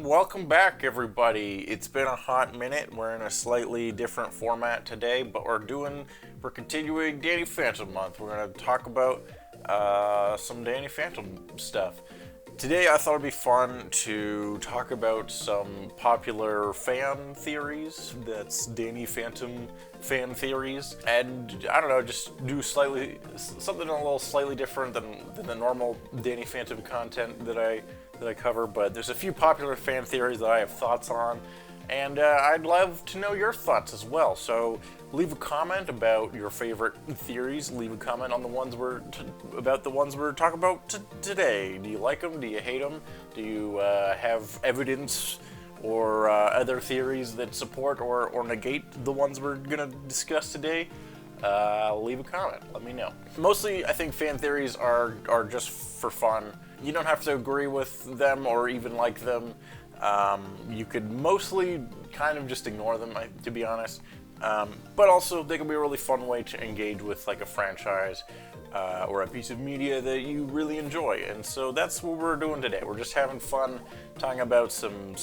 Welcome back, everybody. It's been a hot minute. We're in a slightly different format today, but we're continuing Danny Phantom month. We're gonna talk about some Danny Phantom stuff. Today, I thought it'd be fun to talk about some popular fan theories. That's Danny Phantom fan theories, and I don't know, just do something a little slightly different than the normal Danny Phantom content that I cover. But there's a few popular fan theories that I have thoughts on, and I'd love to know your thoughts as well. So leave a comment about your favorite theories. Leave a comment on the ones about the ones we're talking about today. Do you like them? Do you hate them? Do you have evidence or other theories that support or negate the ones we're gonna discuss today? Leave a comment. Let me know. Mostly, I think fan theories are just for fun. You don't have to agree with them or even like them. You could mostly kind of just ignore them, to be honest. But also, they can be a really fun way to engage with like a franchise or a piece of media that you really enjoy. And so that's what we're doing today. We're just having fun talking about some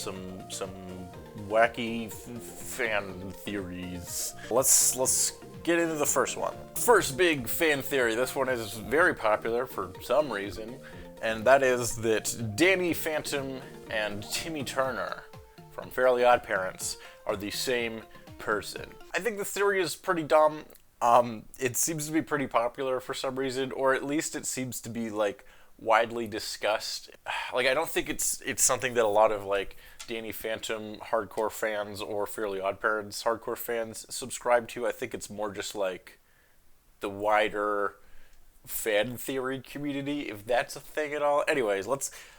wacky fan theories. Let's get into the first one. First big fan theory. This one is very popular for some reason, and that is that Danny Phantom and Timmy Turner from Fairly Odd Parents are the same person. I think the theory is pretty dumb. It seems to be pretty popular for some reason, or at least it seems to be like widely discussed. Like, I don't think it's something that a lot of like Danny Phantom hardcore fans or Fairly Odd Parents hardcore fans subscribe to. I think it's more just like the wider fan theory community, if that's a thing at all. Anyways,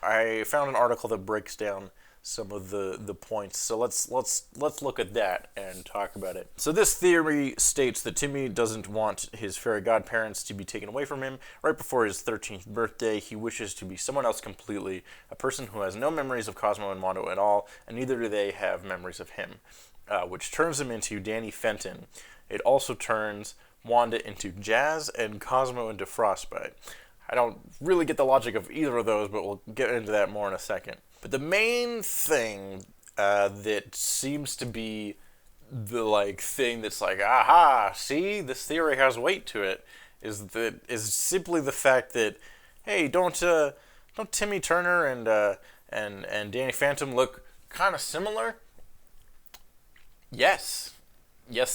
I found an article that breaks down some of the points. So let's look at that and talk about it. So this theory states that Timmy doesn't want his fairy godparents to be taken away from him. Right before his 13th birthday, he wishes to be someone else completely, a person who has no memories of Cosmo and Mondo at all, and neither do they have memories of him, which turns him into Danny Fenton. It also turns Wanda into Jazz and Cosmo into Frostbite. I don't really get the logic of either of those, but we'll get into that more in a second. But the main thing that seems to be the like thing that's like, aha, see, this theory has weight to it, is simply the fact that, hey, don't Timmy Turner and Danny Phantom look kind of similar? Yes,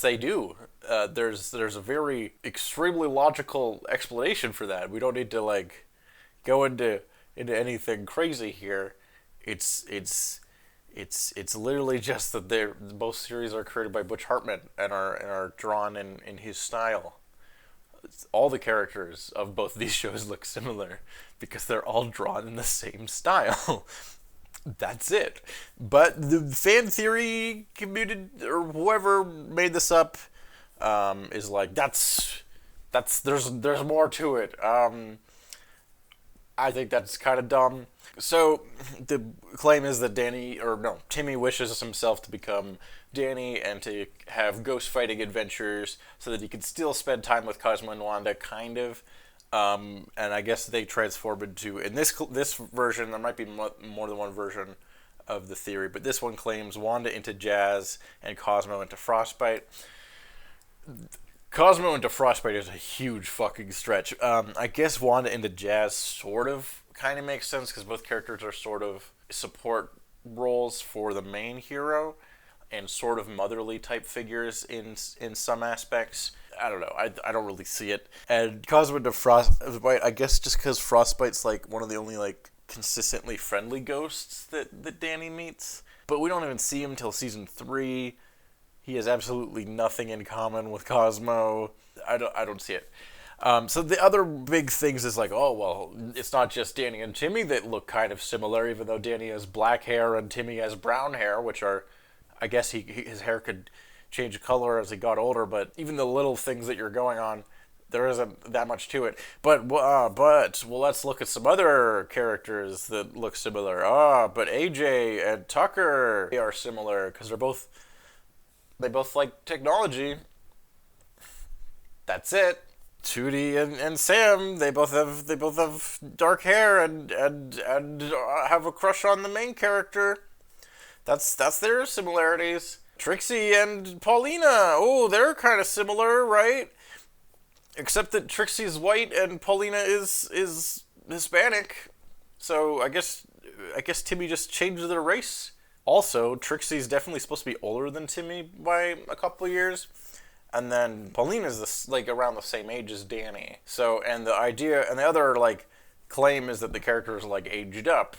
they do. There's a very extremely logical explanation for that. We don't need to like go into anything crazy here. It's literally just that both series are created by Butch Hartman and are drawn in his style. All the characters of both these shows look similar because they're all drawn in the same style. That's it. But the fan theory community or whoever made this up is like there's more to it. I think that's kind of dumb. So the claim is that Timmy wishes himself to become Danny and to have ghost fighting adventures so that he could still spend time with Cosmo and Wanda, kind of. And I guess they transform into, in this version, there might be more than one version of the theory, but this one claims Wanda into Jazz and Cosmo into Frostbite. Cosmo into Frostbite is a huge fucking stretch. I guess Wanda into Jazz sort of kind of makes sense because both characters are sort of support roles for the main hero and sort of motherly type figures in some aspects. I don't know. I don't really see it. And Cosmo into Frostbite, I guess just because Frostbite's like one of the only like consistently friendly ghosts that Danny meets. But we don't even see him till season 3. He has absolutely nothing in common with Cosmo. I don't see it. So the other big things is like, oh, well, it's not just Danny and Timmy that look kind of similar, even though Danny has black hair and Timmy has brown hair, which are, I guess his hair could change color as he got older, but even the little things that you're going on, there isn't that much to it. But let's look at some other characters that look similar. But AJ and Tucker are similar because they both like technology. That's it. Tootie and Sam, they both have dark hair and have a crush on the main character. That's their similarities. Trixie and Paulina, oh, they're kind of similar, right? Except that Trixie's white and Paulina is Hispanic. So I guess Timmy just changed their race. Also, Trixie's definitely supposed to be older than Timmy by a couple of years. And then Paulina's like around the same age as Danny. So, and the idea and the other like claim is that the characters like aged up,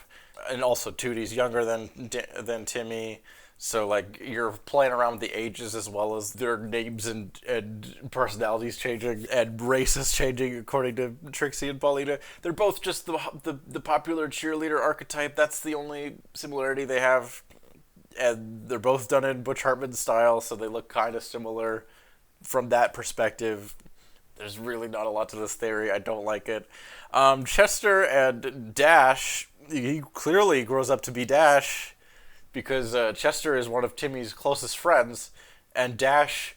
and also Tootie's younger than Timmy. So like you're playing around with the ages as well as their names and personalities changing and races changing according to Trixie and Paulina. They're both just the popular cheerleader archetype. That's the only similarity they have, and they're both done in Butch Hartman style, so they look kind of similar from that perspective. There's really not a lot to this theory. I don't like it. Chester and Dash, he clearly grows up to be Dash because Chester is one of Timmy's closest friends, and Dash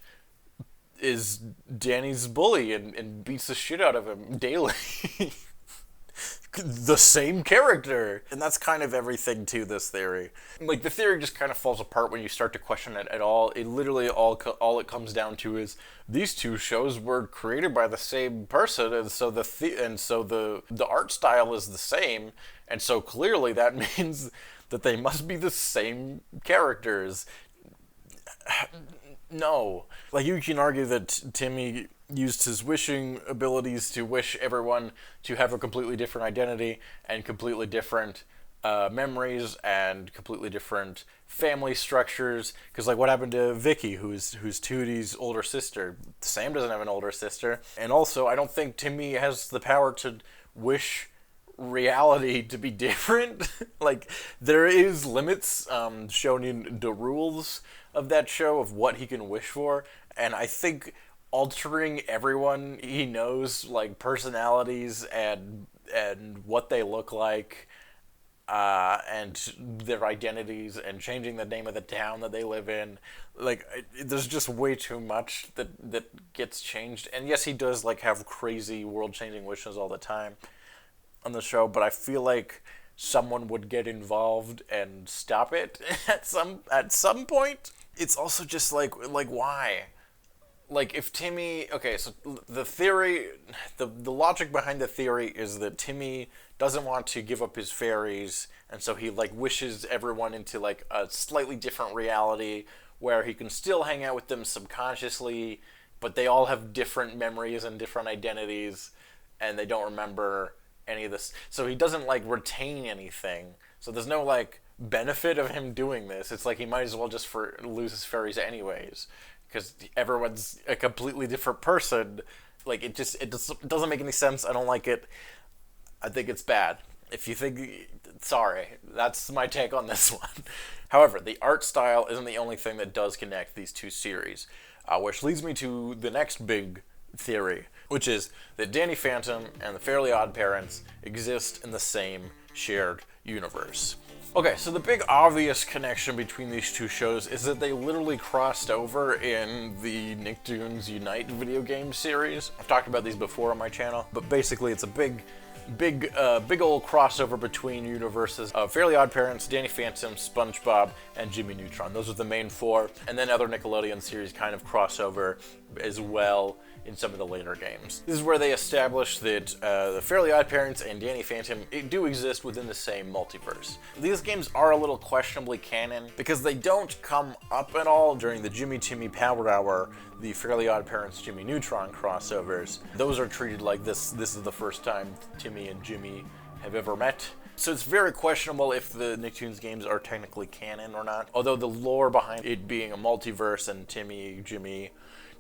is Danny's bully and beats the shit out of him daily. The same character. And that's kind of everything to this theory. Like, the theory just kind of falls apart when you start to question it at all. It literally all it comes down to is these two shows were created by the same person, and so the art style is the same, and so clearly that means that they must be the same characters. No. Like, you can argue that Timmy used his wishing abilities to wish everyone to have a completely different identity and completely different memories and completely different family structures. Because, like, what happened to Vicky, who's Tootie's older sister? Sam doesn't have an older sister. And also, I don't think Timmy has the power to wish reality to be different. Like, there is limits shown in the rules of that show of what he can wish for, and I think altering everyone he knows, like personalities and what they look like, and their identities, and changing the name of the town that they live in, like there's just way too much that gets changed. And yes, he does like have crazy world-changing wishes all the time on the show, but I feel like someone would get involved and stop it at some point. It's also just like why? Like, if Timmy... Okay, so the theory... The logic behind the theory is that Timmy doesn't want to give up his fairies, and so he, like, wishes everyone into, like, a slightly different reality where he can still hang out with them subconsciously, but they all have different memories and different identities, and they don't remember any of this. So he doesn't, like, retain anything. So there's no, like, benefit of him doing this. It's like he might as well just lose his fairies anyways, because everyone's a completely different person. Like, it doesn't make any sense. I don't like it. I think it's bad. If you think... Sorry. That's my take on this one. However, the art style isn't the only thing that does connect these two series, which leads me to the next big theory, which is that Danny Phantom and the Fairly Odd Parents exist in the same shared universe. Okay, so the big obvious connection between these two shows is that they literally crossed over in the Nicktoons Unite video game series. I've talked about these before on my channel, but basically it's a big old crossover between universes of Fairly Odd Parents, Danny Phantom, SpongeBob, and Jimmy Neutron. Those are the main four, and then other Nickelodeon series kind of crossover as well in some of the later games. This is where they established that the Fairly Odd Parents and Danny Phantom do exist within the same multiverse. These games are a little questionably canon because they don't come up at all during the Jimmy Timmy Power Hour, the Fairly Odd Parents Jimmy Neutron crossovers. Those are treated like this is the first time Timmy and Jimmy have ever met. So it's very questionable if the Nicktoons games are technically canon or not, although the lore behind it being a multiverse and Timmy, Jimmy,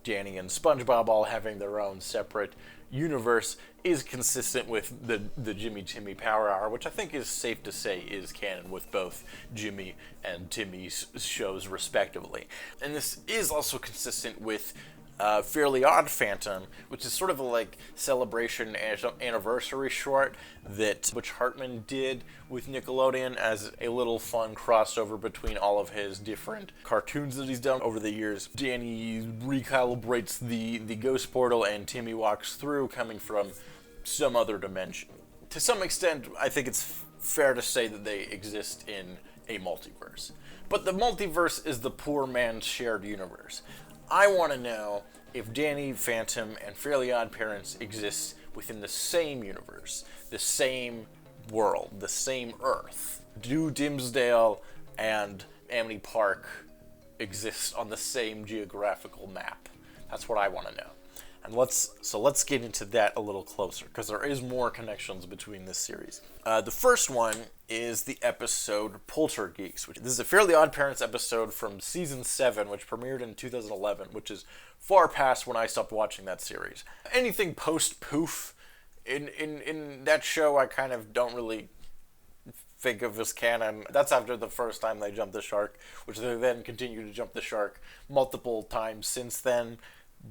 Danny, and SpongeBob all having their own separate universe is consistent with the Jimmy Timmy Power Hour, which I think is safe to say is canon with both Jimmy and Timmy's shows respectively. And this is also consistent with Fairly Odd Phantom, which is sort of a like celebration anniversary short that Butch Hartman did with Nickelodeon as a little fun crossover between all of his different cartoons that he's done over the years. Danny recalibrates the ghost portal and Timmy walks through coming from some other dimension. To some extent, I think it's fair to say that they exist in a multiverse. But the multiverse is the poor man's shared universe. I want to know if Danny Phantom and Fairly Odd Parents exist within the same universe, the same world, the same Earth. Do Dimsdale and Amity Park exist on the same geographical map? That's what I want to know. And let's get into that a little closer, because there is more connections between this series. The first one is the episode Poltergeeks, which this is a Fairly Odd Parents episode from season 7, which premiered in 2011, which is far past when I stopped watching that series. Anything post-Poof in that show, I kind of don't really think of as canon. That's after the first time they jumped the shark, which they then continue to jump the shark multiple times since then.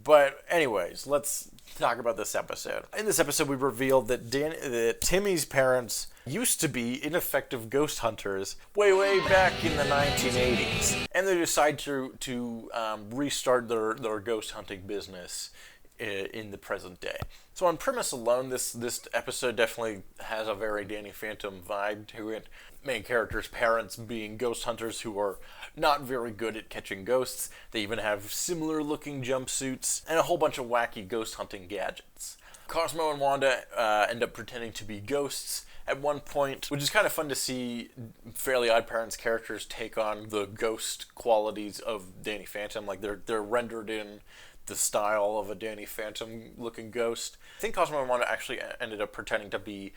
But anyways, let's talk about this episode. In this episode, we revealed that Timmy's parents used to be ineffective ghost hunters way back in the 1980s, and they decide to restart their ghost hunting business in the present day. So on premise alone, this episode definitely has a very Danny Phantom vibe to it. Main character's parents being ghost hunters who are not very good at catching ghosts. They even have similar looking jumpsuits and a whole bunch of wacky ghost hunting gadgets. Cosmo and Wanda end up pretending to be ghosts at one point, which is kind of fun to see Fairly Odd Parents characters take on the ghost qualities of Danny Phantom. Like they're rendered in the style of a Danny Phantom looking ghost. I think Cosmo and Wanda actually ended up pretending to be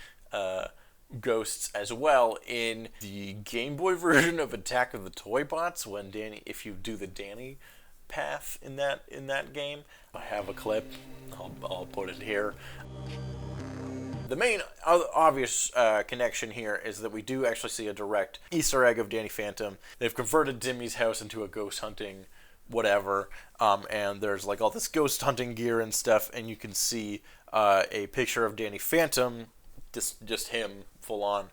ghosts as well in the Game Boy version of Attack of the Toy Bots, when if you do the Danny path in that game. I have a clip. I'll put it here. The main obvious connection here is that we do actually see a direct Easter egg of Danny Phantom. They've converted Timmy's house into a ghost hunting whatever, and there's like all this ghost hunting gear and stuff, and you can see a picture of Danny Phantom, just him full on,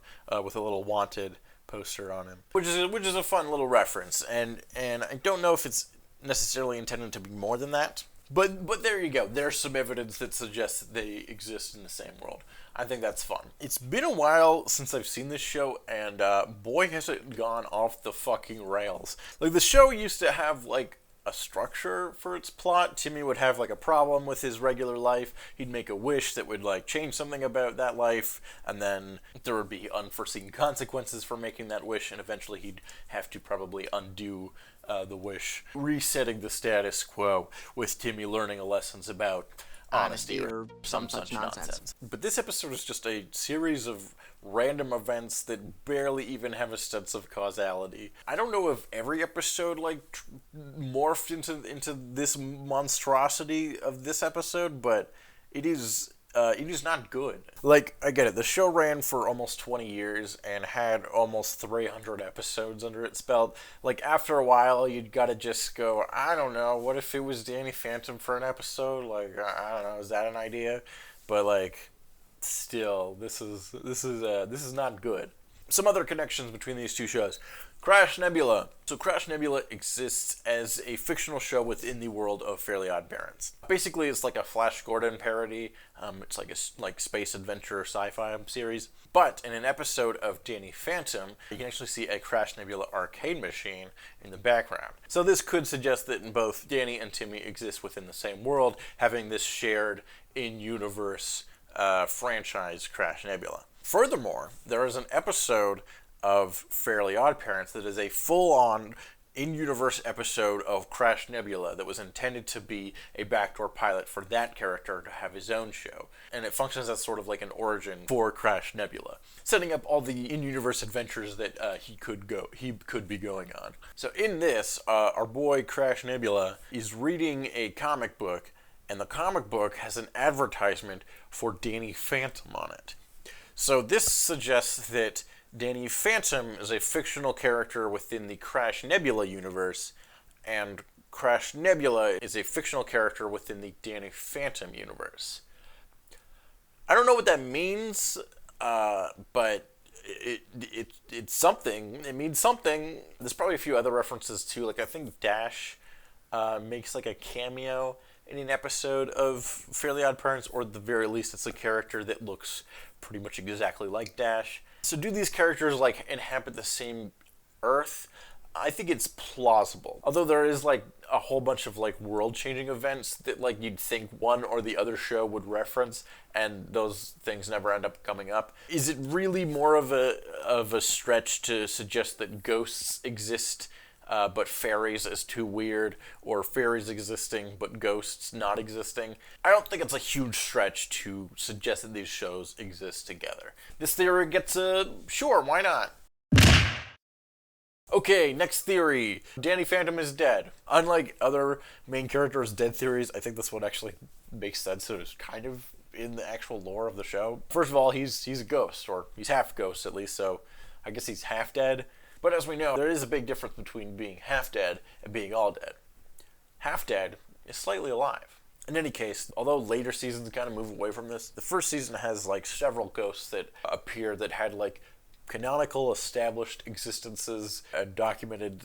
with a little wanted poster on him, which is a fun little reference, and I don't know if it's necessarily intended to be more than that, but there you go. There's some evidence that suggests that they exist in the same world. I think that's fun. It's been a while since I've seen this show, and boy has it gone off the fucking rails. Like, the show used to have like a structure for its plot. Timmy would have like a problem with his regular life. He'd make a wish that would like change something about that life, and then there would be unforeseen consequences for making that wish, and eventually he'd have to probably undo the wish, resetting the status quo, with Timmy learning lessons about honesty or some such nonsense. But this episode is just a series of random events that barely even have a sense of causality. I don't know if every episode like morphed into this monstrosity of this episode, but it is not good. Like, I get it, the show ran for almost 20 years and had almost 300 episodes under its belt. Like, after a while, you'd gotta just go, I don't know, what if it was Danny Phantom for an episode? Like, I don't know, is that an idea? But, like, still, this is not good. Some other connections between these two shows. Crash Nebula. So Crash Nebula exists as a fictional show within the world of Fairly Odd Parents. Basically, it's like a Flash Gordon parody. It's like a space adventure sci-fi series. But in an episode of Danny Phantom, you can actually see a Crash Nebula arcade machine in the background. So this could suggest that both Danny and Timmy exist within the same world, having this shared in-universe franchise Crash Nebula. Furthermore, there is an episode of Fairly Odd Parents that is a full-on in-universe episode of Crash Nebula that was intended to be a backdoor pilot for that character to have his own show. And it functions as sort of like an origin for Crash Nebula, setting up all the in-universe adventures that he could be going on. So in this, our boy Crash Nebula is reading a comic book, and the comic book has an advertisement for Danny Phantom on it. So this suggests that Danny Phantom is a fictional character within the Crash Nebula universe, and Crash Nebula is a fictional character within the Danny Phantom universe. I don't know what that means, but it's something. It means something. There's probably a few other references too. Like, I think Dash makes like a cameo in an episode of Fairly Odd Parents, or at the very least it's a character that looks pretty much exactly like Dash. So do these characters like inhabit the same Earth, I think it's plausible. Although there is like a whole bunch of like world-changing events that like you'd think one or the other show would reference, and those things never end up coming up. Is it really more of a stretch to suggest that ghosts exist, but fairies is too weird, or fairies existing but ghosts not existing? I don't think it's a huge stretch to suggest that these shows exist together. This theory gets sure, why not? Okay, next theory. Danny Phantom is dead. Unlike other main characters' dead theories, I think this one actually makes sense. It's kind of in the actual lore of the show. First of all, he's a ghost, or he's half ghost at least, so I guess he's half dead. But as we know, there is a big difference between being half dead and being all dead. Half dead is slightly alive. In any case, although later seasons kind of move away from this, the first season has like several ghosts that appear that had like canonical established existences and documented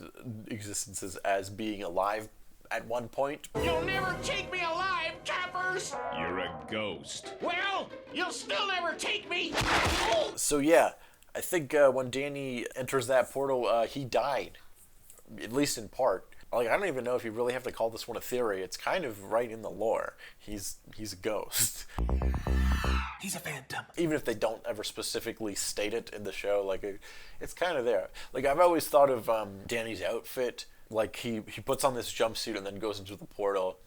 existences as being alive at one point. You'll never take me alive, Toppers! You're a ghost. Well, you'll still never take me! So yeah, I think when Danny enters that portal, he died. At least in part. Like, I don't even know if you really have to call this one a theory. It's kind of right in the lore. He's a ghost. He's a phantom. Even if they don't ever specifically state it in the show, like, it's kind of there. Like, I've always thought of Danny's outfit. Like, he puts on this jumpsuit and then goes into the portal,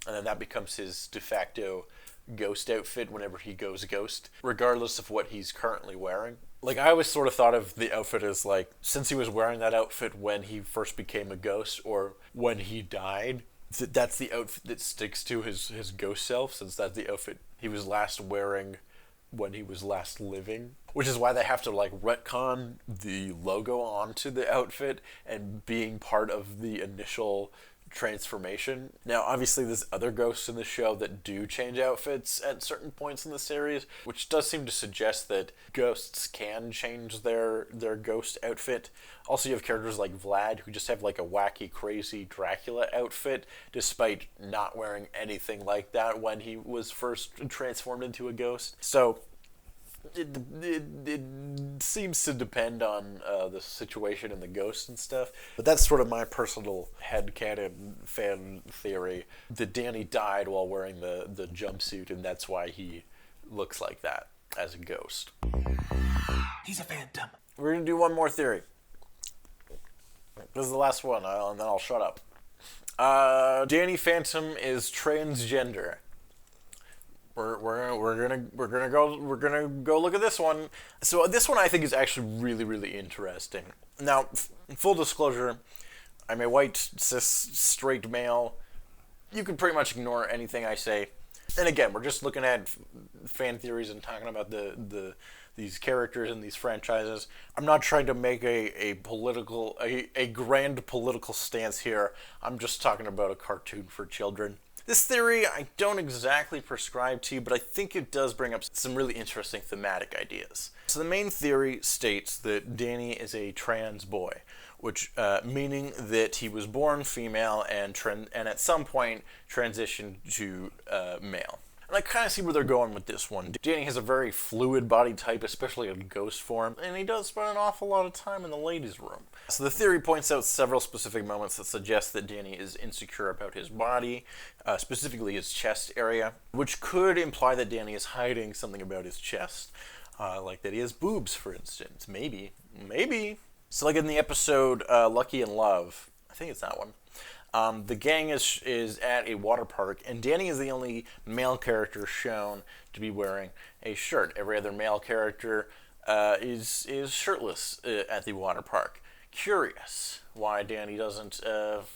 and then that becomes his de facto ghost outfit whenever he goes ghost, regardless of what he's currently wearing. Like, I always sort of thought of the outfit as, like, since he was wearing that outfit when he first became a ghost, or when he died, that's the outfit that sticks to his ghost self, since that's the outfit he was last wearing when he was last living. Which is why they have to, like, retcon the logo onto the outfit and being part of the initial transformation. Now, obviously, there's other ghosts in the show that do change outfits at certain points in the series, which does seem to suggest that ghosts can change their ghost outfit. Also, you have characters like Vlad, who just have like a wacky, crazy Dracula outfit, despite not wearing anything like that when he was first transformed into a ghost. So it seems to depend on the situation and the ghost and stuff. But that's sort of my personal headcanon fan theory, that Danny died while wearing the jumpsuit, and that's why he looks like that as a ghost. He's a phantom. We're going to do one more theory. This is the last one, and then I'll shut up. Danny Phantom is transgender. We're gonna go look at this one. So this one I think is actually really, really interesting. Now, full disclosure, I'm a white cis straight male. You can pretty much ignore anything I say. And again, we're just looking at fan theories and talking about these characters and these franchises. I'm not trying to make a grand political stance here. I'm just talking about a cartoon for children. This theory I don't exactly prescribe to, but I think it does bring up some really interesting thematic ideas. So the main theory states that Danny is a trans boy, which meaning that he was born female and at some point transitioned to male. And I kind of see where they're going with this one. Danny has a very fluid body type, especially in ghost form, and he does spend an awful lot of time in the ladies' room. So the theory points out several specific moments that suggest that Danny is insecure about his body, specifically his chest area, which could imply that Danny is hiding something about his chest, like that he has boobs, for instance. Maybe. So like in the episode Lucky in Love, I think it's that one, the gang is at a water park, and Danny is the only male character shown to be wearing a shirt. Every other male character is shirtless at the water park. Curious why Danny doesn't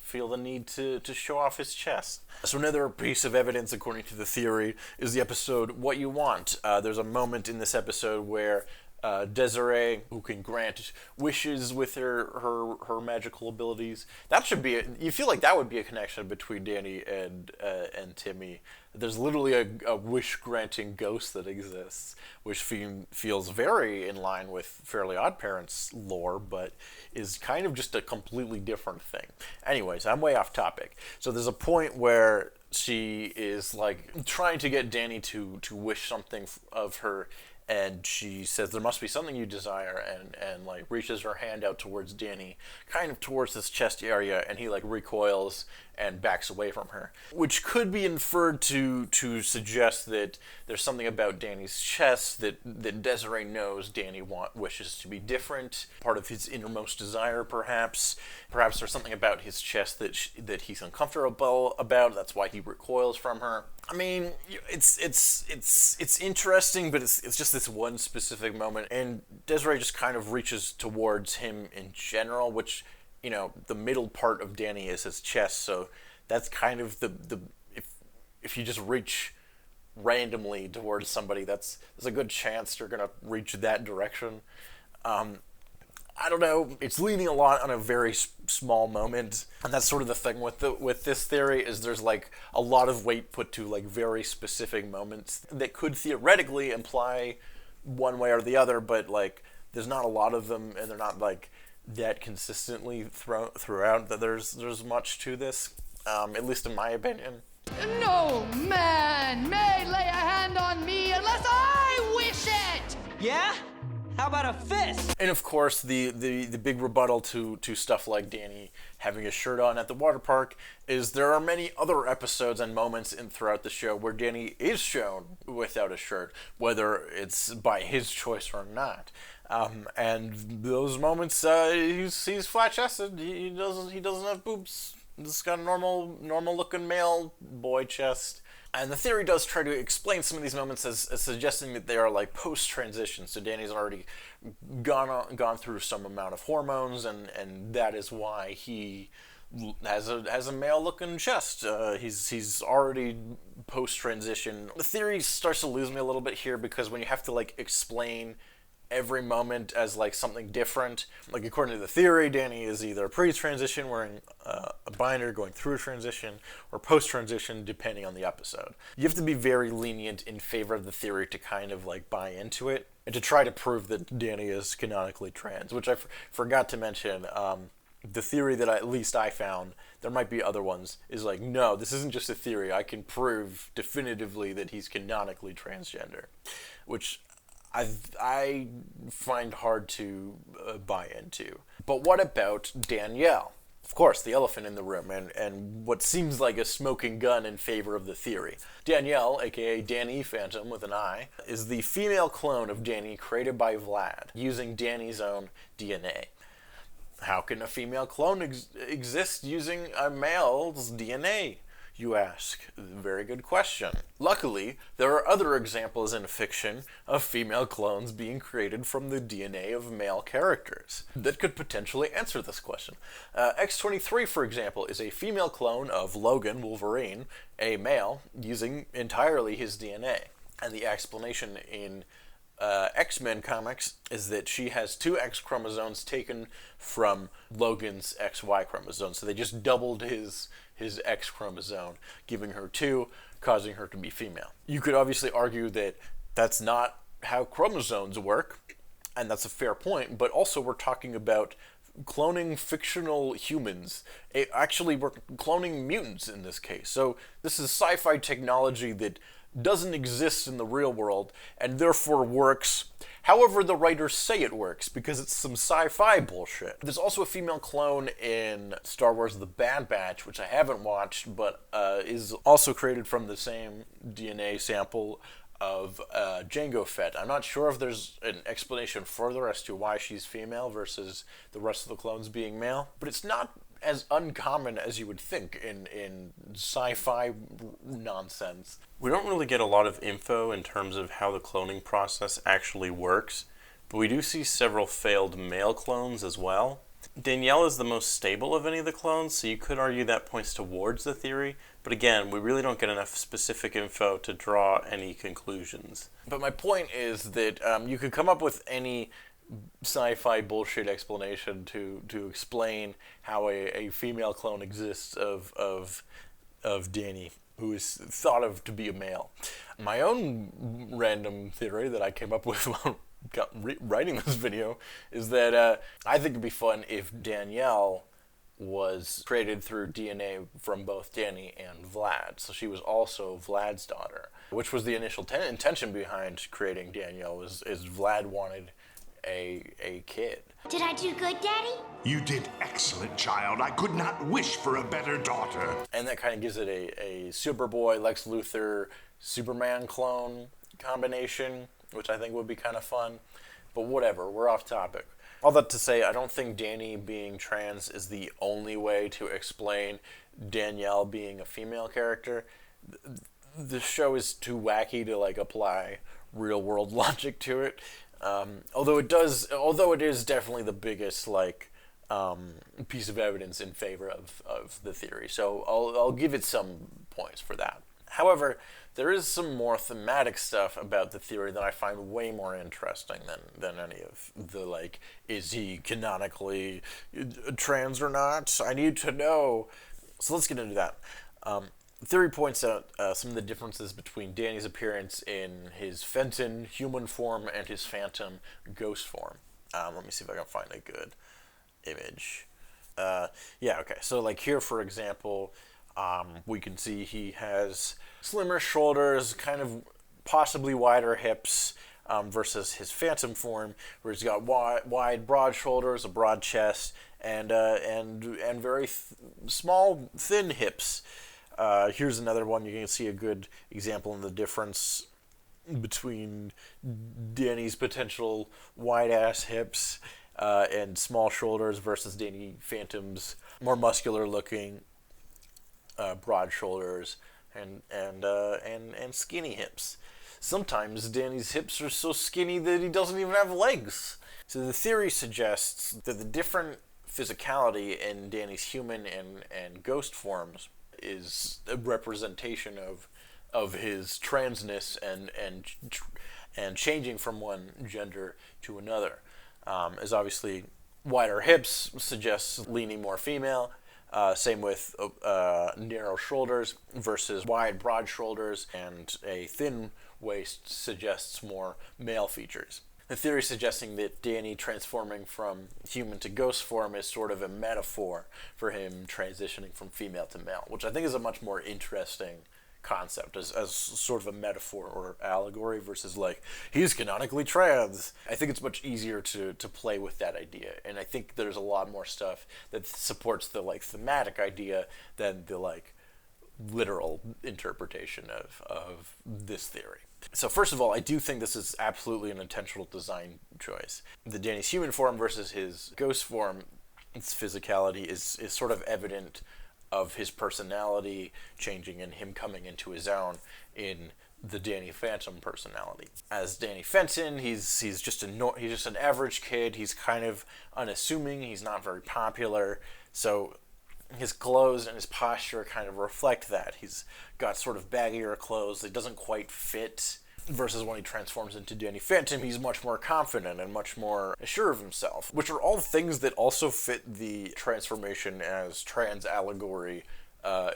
feel the need to show off his chest. So another piece of evidence, according to the theory, is the episode What You Want. There's a moment in this episode where Desiree, who can grant wishes with her magical abilities. That should be you feel like that would be a connection between Danny and Timmy. There's literally a wish-granting ghost that exists, which feels very in line with Fairly OddParents lore, but is kind of just a completely different thing. Anyways, I'm way off topic. So there's a point where she is like trying to get Danny to wish something of her, and she says there must be something you desire, and like reaches her hand out towards Danny, kind of towards his chest area, and he like recoils and backs away from her, which could be inferred to suggest that there's something about Danny's chest that Desiree knows Danny wishes to be different, part of his innermost desire, perhaps there's something about his chest that he's uncomfortable about. That's why he recoils from her. I mean, it's interesting, but it's just this one specific moment, and Desiree just kind of reaches towards him in general, which, you know, the middle part of Danny is his chest, so that's kind of the if you just reach randomly towards somebody, there's a good chance you're gonna reach that direction. I don't know. It's leaning a lot on a very small moment, and that's sort of the thing with this theory, is there's like a lot of weight put to like very specific moments that could theoretically imply one way or the other, but like there's not a lot of them, and they're not like that consistently throughout that there's much to this, at least in my opinion. No man may lay a hand on me unless I wish it! Yeah? How about a fist? And of course, the big rebuttal to stuff like Danny having a shirt on at the water park is there are many other episodes and moments throughout the show where Danny is shown without a shirt, whether it's by his choice or not. And those moments, he's flat-chested. He doesn't have boobs. He's got a normal looking male boy chest. And the theory does try to explain some of these moments as suggesting that they are like post-transition. So Danny's already gone through some amount of hormones, and that is why he has a male-looking chest. He's already post-transition. The theory starts to lose me a little bit here, because when you have to like explain every moment as like something different, like according to the theory, Danny is either pre-transition wearing a binder going through a transition, or post-transition depending on the episode. You have to be very lenient in favor of the theory to kind of like buy into it, and to try to prove that Danny is canonically trans, which I forgot to mention. The theory that at least I found, there might be other ones, is like, no, this isn't just a theory, I can prove definitively that he's canonically transgender, which I find hard to buy into. But what about Danielle? Of course, the elephant in the room, and what seems like a smoking gun in favor of the theory. Danielle, aka Danny Phantom with an I, is the female clone of Danny created by Vlad, using Danny's own DNA. How can a female clone exist using a male's DNA, you ask? Very good question. Luckily, there are other examples in fiction of female clones being created from the DNA of male characters that could potentially answer this question. X-23, for example, is a female clone of Logan Wolverine, a male, using entirely his DNA. And the explanation in X-Men comics is that she has 2 X chromosomes taken from Logan's XY chromosome. So they just doubled his X chromosome, giving her 2, causing her to be female. You could obviously argue that that's not how chromosomes work, and that's a fair point, but also we're talking about cloning fictional humans. Actually, we're cloning mutants in this case. So this is sci-fi technology that doesn't exist in the real world, and therefore works however the writers say it works, because it's some sci-fi bullshit. There's also a female clone in Star Wars The Bad Batch, which I haven't watched, but is also created from the same DNA sample of Jango Fett. I'm not sure if there's an explanation further as to why she's female versus the rest of the clones being male, but it's not as uncommon as you would think in sci-fi nonsense. We don't really get a lot of info in terms of how the cloning process actually works, but we do see several failed male clones as well. Danielle is the most stable of any of the clones, so you could argue that points towards the theory, but again, we really don't get enough specific info to draw any conclusions. But my point is that you could come up with any sci-fi bullshit explanation to explain how a female clone exists of Danny, who is thought of to be a male. My own random theory that I came up with while writing this video is that I think it'd be fun if Danielle was created through DNA from both Danny and Vlad. So she was also Vlad's daughter, which was the initial intention behind creating Danielle, is Vlad wanted a kid. Did I do good, Daddy? You did excellent, child. I could not wish for a better daughter. And that kind of gives it a Superboy, Lex Luthor, Superman clone combination, which I think would be kind of fun. But whatever, we're off topic. All that to say, I don't think Danny being trans is the only way to explain Danielle being a female character. The show is too wacky to like apply real world logic to it. Although it is definitely the biggest like piece of evidence in favor of the theory. So I'll give it some points for that. However, there is some more thematic stuff about the theory that I find way more interesting than any of the, like, is he canonically trans or not? I need to know. So let's get into that. The theory points out some of the differences between Danny's appearance in his Fenton human form and his Phantom ghost form. Let me see if I can find a good image. Yeah, okay. So, like, here, for example, we can see he has slimmer shoulders, kind of possibly wider hips, versus his Phantom form, where he's got wide, broad shoulders, a broad chest, and very small, thin hips. Here's another one. You can see a good example in the difference between Danny's potential wide-ass hips and small shoulders versus Danny Phantom's more muscular-looking broad shoulders and skinny hips. Sometimes Danny's hips are so skinny that he doesn't even have legs. So the theory suggests that the different physicality in Danny's human and ghost forms is a representation of his transness and changing from one gender to another. As obviously wider hips suggests leaning more female. Same with narrow shoulders versus wide, broad shoulders, and a thin waist suggests more male features. The theory suggesting that Danny transforming from human to ghost form is sort of a metaphor for him transitioning from female to male, which I think is a much more interesting concept as sort of a metaphor or allegory versus like, he's canonically trans. I think it's much easier to play with that idea, and I think there's a lot more stuff that supports the like thematic idea than the like literal interpretation of this theory. So first of all, I do think this is absolutely an intentional design choice. The Danny's human form versus his ghost form, its physicality is sort of evident of his personality changing and him coming into his own in the Danny Phantom personality. As Danny Fenton, he's just an average kid. He's kind of unassuming. He's not very popular. So his clothes and his posture kind of reflect that. He's got sort of baggier clothes that doesn't quite fit. Versus when he transforms into Danny Phantom, he's much more confident and much more sure of himself, which are all things that also fit the transformation as trans allegory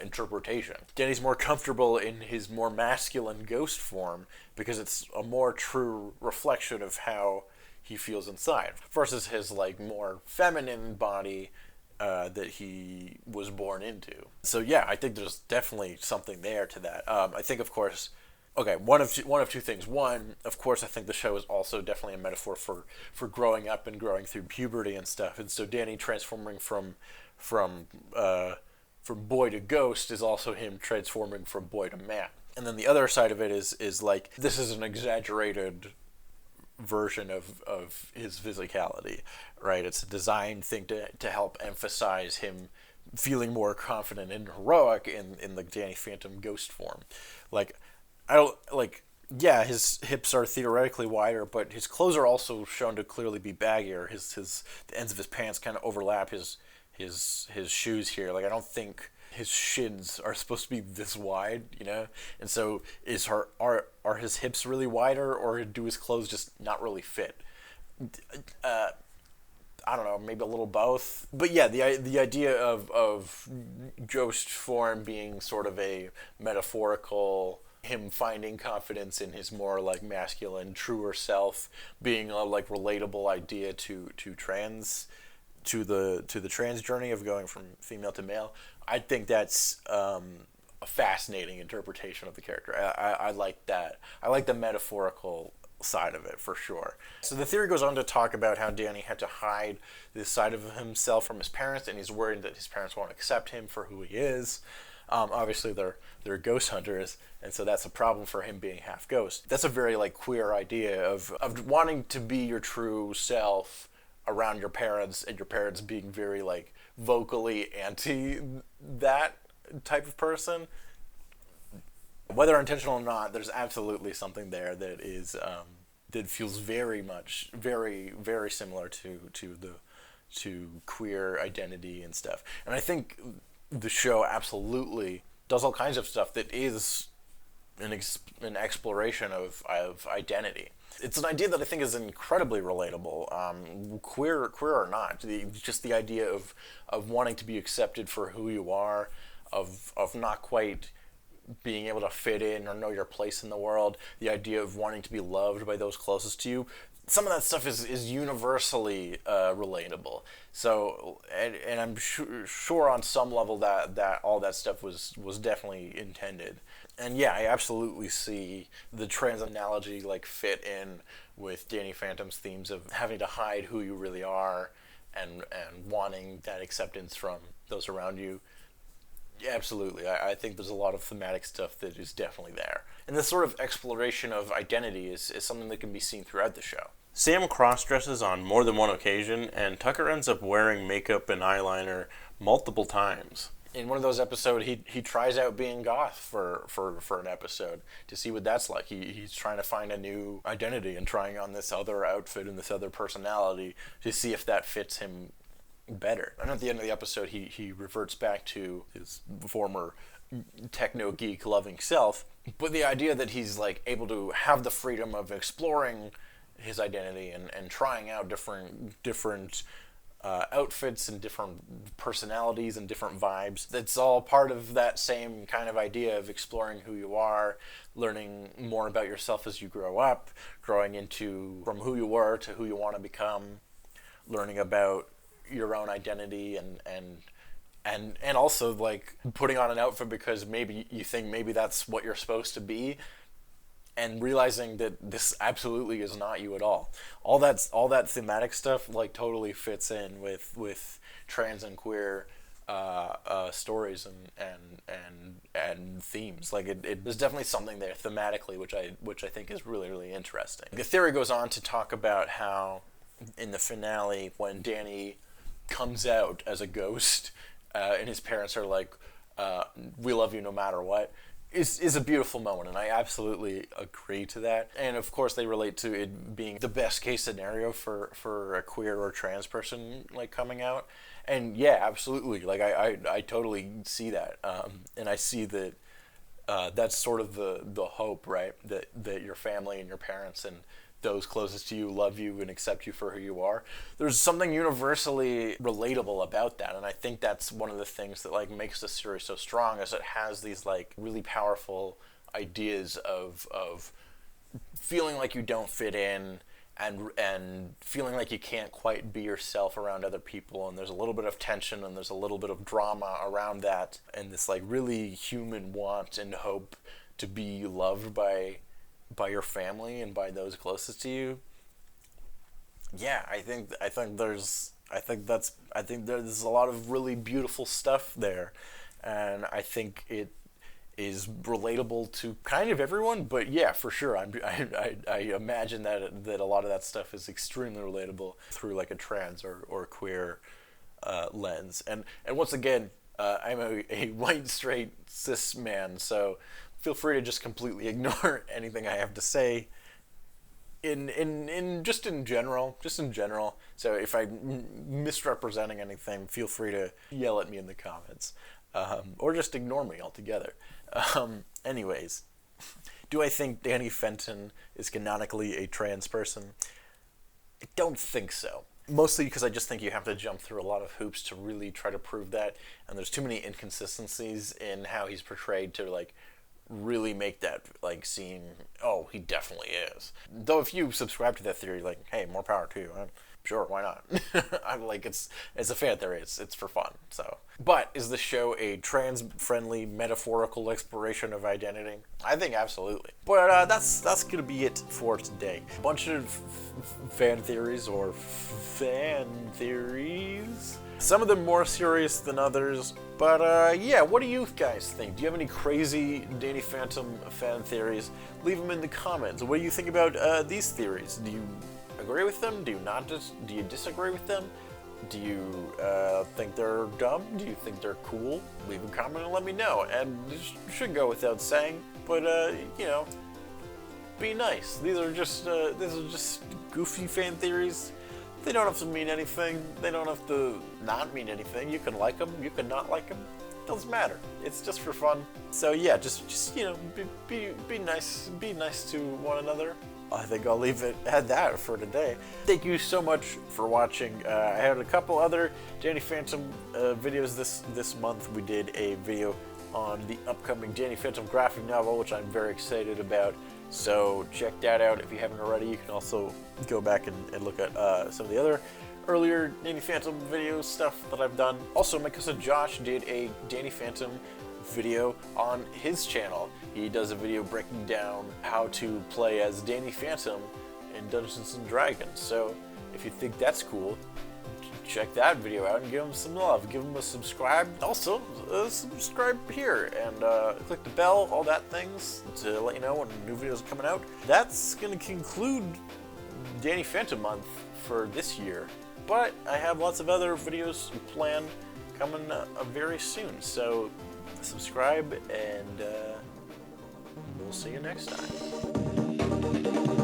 interpretation. Danny's more comfortable in his more masculine ghost form because it's a more true reflection of how he feels inside, versus his like more feminine body that he was born into. So yeah, I think there's definitely something there to that. I think, of course, okay, one of two things. One, of course, I think the show is also definitely a metaphor for growing up and growing through puberty and stuff. And so Danny transforming from boy to ghost is also him transforming from boy to man. And then the other side of it is like, this is an exaggerated version of his physicality, right? It's a design thing to help emphasize him feeling more confident and heroic in the Danny Phantom ghost form. Like, I don't, like, yeah, his hips are theoretically wider, but his clothes are also shown to clearly be baggier. The ends of his pants kind of overlap his shoes here. Like, I don't think his shins are supposed to be this wide, you know? And so are his hips really wider, or do his clothes just not really fit? I don't know, maybe a little both. But yeah, the idea of ghost form being sort of a metaphorical, him finding confidence in his more like masculine, truer self, being a like relatable idea to to the trans journey of going from female to male. I think that's a fascinating interpretation of the character. I like that. I like the metaphorical side of it for sure. So the theory goes on to talk about how Danny had to hide this side of himself from his parents, and he's worried that his parents won't accept him for who he is. Obviously, they're ghost hunters, and so that's a problem for him being half ghost. That's a very like queer idea of wanting to be your true self around your parents, and your parents being very like vocally anti that type of person. Whether intentional or not, there's absolutely something there that is that feels very much, very, very similar to queer identity and stuff. And I think the show absolutely does all kinds of stuff that is an exploration of identity. It's an idea that I think is incredibly relatable, queer or not. Just the idea of wanting to be accepted for who you are, of not quite being able to fit in or know your place in the world, the idea of wanting to be loved by those closest to you. Some of that stuff is universally relatable. So, and I'm sure on some level that all that stuff was definitely intended. And yeah, I absolutely see the trans analogy like fit in with Danny Phantom's themes of having to hide who you really are and wanting that acceptance from those around you. Yeah, absolutely. I think there's a lot of thematic stuff that is definitely there. And this sort of exploration of identity is something that can be seen throughout the show. Sam cross-dresses on more than one occasion, and Tucker ends up wearing makeup and eyeliner multiple times. In one of those episodes, he tries out being goth for an episode to see what that's like. He's trying to find a new identity and trying on this other outfit and this other personality to see if that fits him better. And at the end of the episode, he reverts back to his former techno geek loving self, but the idea that he's like able to have the freedom of exploring his identity and trying out different outfits and different personalities and different vibes. That's all part of that same kind of idea of exploring who you are, learning more about yourself as you grow up, growing into from who you were to who you want to become, learning about your own identity and also like putting on an outfit because maybe you think maybe that's what you're supposed to be, and realizing that this absolutely is not you at all. All that thematic stuff like totally fits in with trans and queer stories and themes. Like there's definitely something there thematically which I think is really, really interesting. The theory goes on to talk about how in the finale when Danny comes out as a ghost and his parents are like, we love you no matter what, is a beautiful moment, and I absolutely agree to that. And of course they relate to it being the best case scenario for a queer or trans person like coming out. And yeah, absolutely, like I totally see that, and I see that that's sort of the hope, right, that your family and your parents and those closest to you love you and accept you for who you are. There's something universally relatable about that, and I think that's one of the things that like makes the series so strong, is it has these like really powerful ideas of feeling like you don't fit in and feeling like you can't quite be yourself around other people, and there's a little bit of tension and there's a little bit of drama around that, and this like really human want and hope to be loved by your family and by those closest to you. Yeah, I think there's a lot of really beautiful stuff there, and I think it is relatable to kind of everyone. But yeah, for sure, I imagine that a lot of that stuff is extremely relatable through like a trans or queer lens. And once again, I'm a white straight cis man, so feel free to just completely ignore anything I have to say in general. So if I'm misrepresenting anything, feel free to yell at me in the comments, or just ignore me altogether. Anyways, do I think Danny Fenton is canonically a trans person? I don't think so. Mostly because I just think you have to jump through a lot of hoops to really try to prove that, and there's too many inconsistencies in how he's portrayed to like really make that like seem, oh, he definitely is. Though if you subscribe to that theory, like, hey, more power to you. Sure, why not? I'm like, it's a fan theory. It's for fun. So, but is the show a trans-friendly metaphorical exploration of identity? I think absolutely. But that's gonna be it for today. A bunch of fan theories or fan theories. Some of them more serious than others. But yeah, what do you guys think? Do you have any crazy Danny Phantom fan theories? Leave them in the comments. What do you think about these theories? Do you agree with them? Do you not? Do you disagree with them? Do you think they're dumb? Do you think they're cool? Leave a comment and let me know. And this should go without saying, but you know, be nice. These are just goofy fan theories. They don't have to mean anything. They don't have to not mean anything. You can like them. You can not like them. Doesn't matter. It's just for fun. So yeah, just you know, be nice. Be nice to one another. I think I'll leave it at that for today. Thank you so much for watching. I had a couple other Danny Phantom videos this month. We did a video on the upcoming Danny Phantom graphic novel, which I'm very excited about. So check that out if you haven't already. You can also go back and look at some of the other earlier Danny Phantom video stuff that I've done. Also, my cousin Josh did a Danny Phantom video on his channel. He does a video breaking down how to play as Danny Phantom in Dungeons and Dragons. So if you think that's cool, check that video out and give him some love. Give him a subscribe. Also, subscribe here and click the bell, all that things, to let you know when new videos are coming out. That's going to conclude Danny Phantom month for this year. But I have lots of other videos planned coming very soon. So subscribe and we'll see you next time.